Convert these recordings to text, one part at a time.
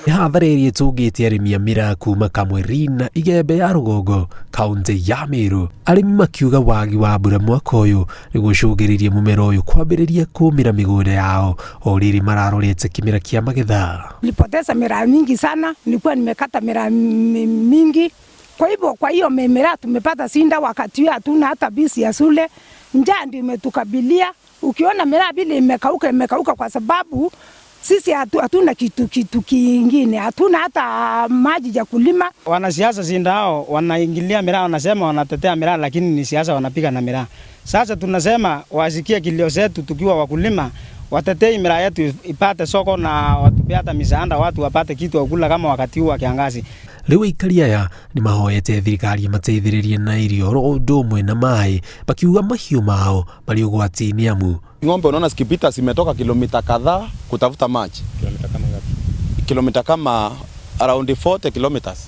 Hatharĩri ĩtũngĩte arĩmi a mĩraa kuma Kamweri na Igembe ya rũgongo kaunti ya Meru. Arĩmi makiuga wagi wa mbura mwaka ũyũ nĩgũcũngĩrĩirie mũmera ũyũ kwambĩrĩria kũmĩra mĩgũnda yao o rĩrĩ mararorete kĩmera kĩa magetha. Nilipoteza miraa mingi sana, nilikuwa nimekata miraa mingi. Kwa hiyo miraa tumepata sinda, wakati huu hatuna hata bisi ya shule. Njaa ndio imetukabilia. Ukiona miraa vile imekauka kwa sababu sisi hatuna kitu kingine, hatuna hata maji ya kulima. Wanasiasa sinda hao wanaingilia miraa, wanasema wanatetea miraa, lakini ni siasa wanapiga na miraa. Sasa tunasema wasikie kilio zetu tukiwa wakulima, watetee miraa yetu ipate soko na watupe hata misaada, watu wapate kitu ya kula kama wakati huu wa kiangazi. Rĩu aikari aya nĩ mahoete thirikari mateithĩrĩrie na irio o ũndũ ũmwe na maĩ, makiuga mahiũ mao marĩ ũgwati-inĩ amu ng'ombe unaona zikipita zimetoka kilomita kadhaa kutafuta maji. Kilomita kama ngapi? Kilomita kama around 40 kilometers.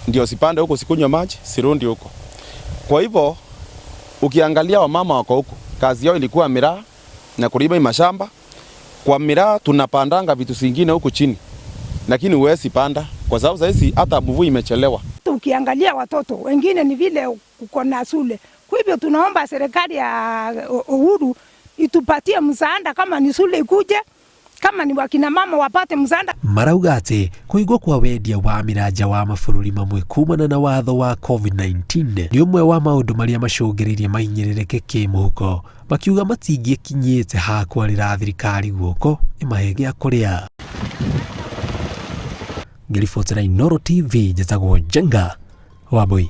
Ndio sipande huko sikunywa maji, sirundi huko. Kwa hivyo ukiangalia wamama wako huko, kazi yao ilikuwa miraa na kulima mashamba. Kwa miraa tunapandanga vitu vingine huko chini, lakini huwezi panda kwa sababu sasa hata mvua imechelewa. Ukiangalia watoto wengine ni vile uko na shule. Kwa hivyo tunaomba serikali ya Uhuru itupatie msaada, kama ni shule ikuje, kama ni wakina mama wapate msaada. Marauga atĩ kũigwo kwa wendia wa mĩraa wa mabũrũri mamwe kumana na watho wa COVID-19 nĩ ũmwe wa maũndũ marĩa macũngĩrĩirie mahinyĩrĩrĩke kĩmũhuko, makiuga matingĩkinyĩte ha kwarĩra thirikari guoko ĩmahe gĩa kũrĩa. Ngĩribotera Inooro TV, njĩtagwo Njenga Wambui.